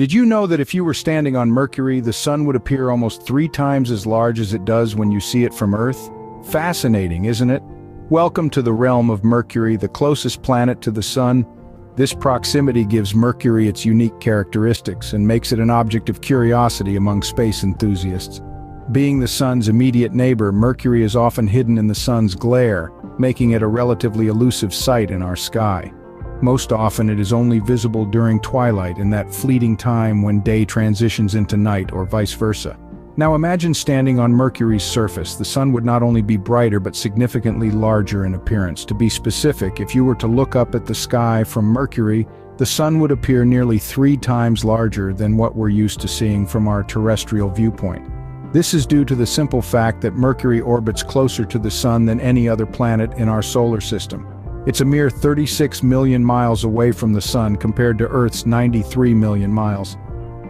Did you know that if you were standing on Mercury, the sun would appear almost 3 times as large as it does when you see it from Earth? Fascinating, isn't it? Welcome to the realm of Mercury, the closest planet to the sun. This proximity gives Mercury its unique characteristics and makes it an object of curiosity among space enthusiasts. Being the sun's immediate neighbor, Mercury is often hidden in the sun's glare, making it a relatively elusive sight in our sky. Most often it is only visible during twilight, in that fleeting time when day transitions into night, or vice versa. Now imagine standing on Mercury's surface. The sun would not only be brighter but significantly larger in appearance. To be specific, if you were to look up at the sky from Mercury, the sun would appear nearly 3 times larger than what we're used to seeing from our terrestrial viewpoint. This is due to the simple fact that Mercury orbits closer to the sun than any other planet in our solar system. It's a mere 36 million miles away from the sun compared to Earth's 93 million miles.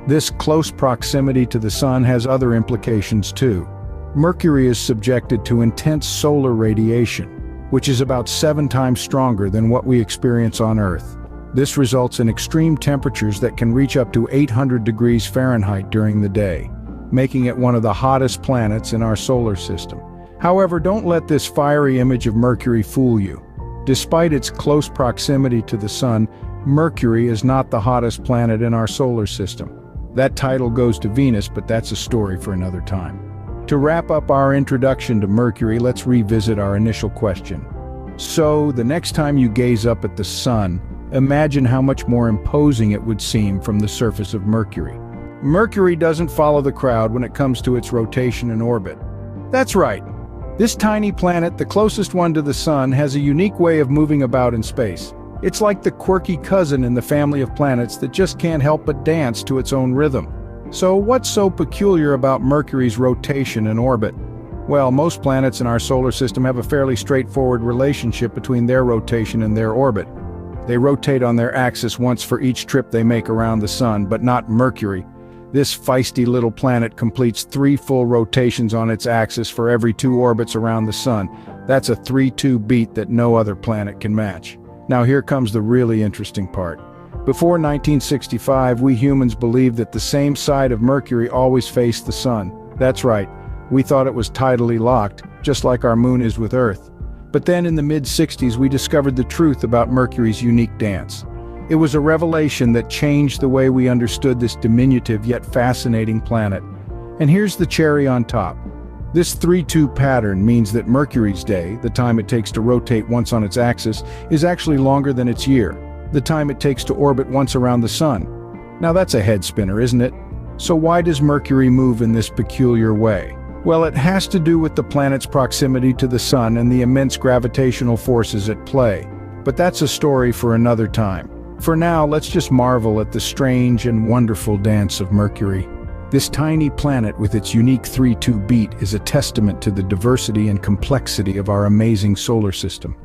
This close proximity to the sun has other implications too. Mercury is subjected to intense solar radiation, which is about 7 times stronger than what we experience on Earth. This results in extreme temperatures that can reach up to 800 degrees Fahrenheit during the day, making it one of the hottest planets in our solar system. However, don't let this fiery image of Mercury fool you. Despite its close proximity to the sun, Mercury is not the hottest planet in our solar system. That title goes to Venus, but that's a story for another time. To wrap up our introduction to Mercury, let's revisit our initial question. So, the next time you gaze up at the sun, imagine how much more imposing it would seem from the surface of Mercury. Mercury doesn't follow the crowd when it comes to its rotation and orbit. That's right. This tiny planet, the closest one to the sun, has a unique way of moving about in space. It's like the quirky cousin in the family of planets that just can't help but dance to its own rhythm. So what's so peculiar about Mercury's rotation and orbit? Well, most planets in our solar system have a fairly straightforward relationship between their rotation and their orbit. They rotate on their axis once for each trip they make around the sun, but not Mercury. This feisty little planet completes 3 full rotations on its axis for every 2 orbits around the sun. That's a 3-2 beat that no other planet can match. Now here comes the really interesting part. Before 1965, we humans believed that the same side of Mercury always faced the sun. That's right, we thought it was tidally locked, just like our moon is with Earth. But then in the mid-60s, we discovered the truth about Mercury's unique dance. It was a revelation that changed the way we understood this diminutive yet fascinating planet. And here's the cherry on top. This 3-2 pattern means that Mercury's day, the time it takes to rotate once on its axis, is actually longer than its year, the time it takes to orbit once around the sun. Now that's a head spinner, isn't it? So why does Mercury move in this peculiar way? Well, it has to do with the planet's proximity to the sun and the immense gravitational forces at play. But that's a story for another time. For now, let's just marvel at the strange and wonderful dance of Mercury. This tiny planet with its unique 3-2 beat is a testament to the diversity and complexity of our amazing solar system.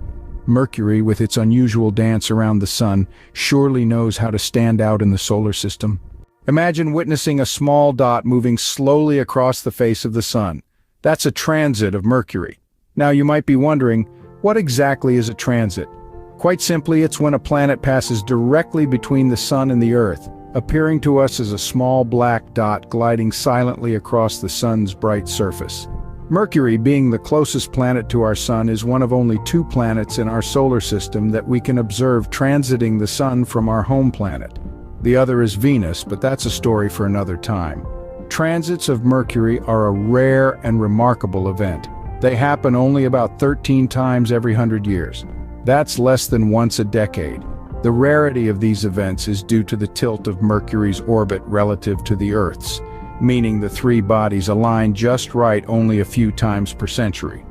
Mercury, with its unusual dance around the sun, surely knows how to stand out in the solar system. Imagine witnessing a small dot moving slowly across the face of the sun. That's a transit of Mercury. Now you might be wondering, what exactly is a transit? Quite simply, it's when a planet passes directly between the sun and the Earth, appearing to us as a small black dot gliding silently across the sun's bright surface. Mercury, being the closest planet to our sun, is one of only 2 planets in our solar system that we can observe transiting the sun from our home planet. The other is Venus, but that's a story for another time. Transits of Mercury are a rare and remarkable event. They happen only about 13 times every 100 years. That's less than once a decade. The rarity of these events is due to the tilt of Mercury's orbit relative to the Earth's, meaning the 3 bodies align just right only a few times per century.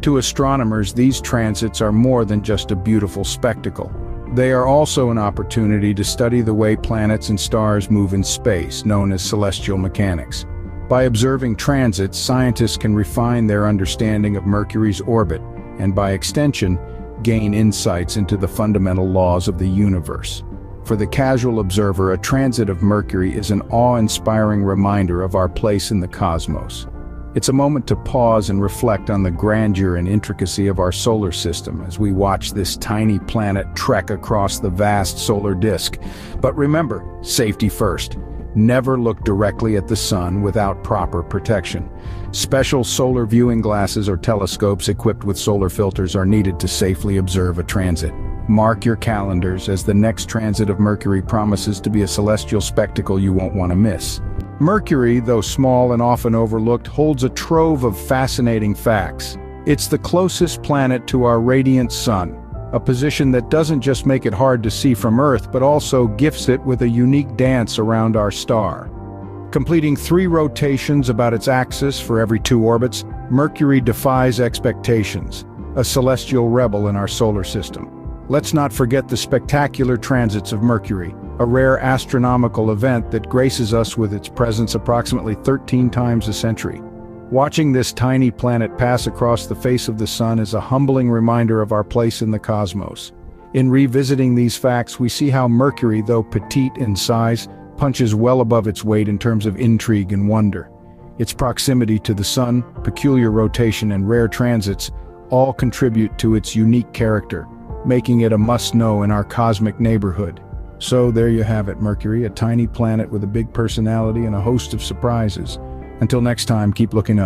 To astronomers, these transits are more than just a beautiful spectacle. They are also an opportunity to study the way planets and stars move in space, known as celestial mechanics. By observing transits, scientists can refine their understanding of Mercury's orbit, and by extension, gain insights into the fundamental laws of the universe. For the casual observer, a transit of Mercury is an awe-inspiring reminder of our place in the cosmos. It's a moment to pause and reflect on the grandeur and intricacy of our solar system as we watch this tiny planet trek across the vast solar disk. But remember, safety first. Never look directly at the sun without proper protection. Special solar viewing glasses or telescopes equipped with solar filters are needed to safely observe a transit. Mark your calendars, as the next transit of Mercury promises to be a celestial spectacle you won't want to miss. Mercury, though small and often overlooked, holds a trove of fascinating facts. It's the closest planet to our radiant sun, a position that doesn't just make it hard to see from Earth, but also gifts it with a unique dance around our star. Completing 3 rotations about its axis for every 2 orbits, Mercury defies expectations, a celestial rebel in our solar system. Let's not forget the spectacular transits of Mercury, a rare astronomical event that graces us with its presence approximately 13 times a century. Watching this tiny planet pass across the face of the sun is a humbling reminder of our place in the cosmos. In revisiting these facts, we see how Mercury, though petite in size, punches well above its weight in terms of intrigue and wonder. Its proximity to the sun, peculiar rotation, and rare transits all contribute to its unique character, making it a must-know in our cosmic neighborhood. So there you have it, Mercury, a tiny planet with a big personality and a host of surprises. Until next time, keep looking up.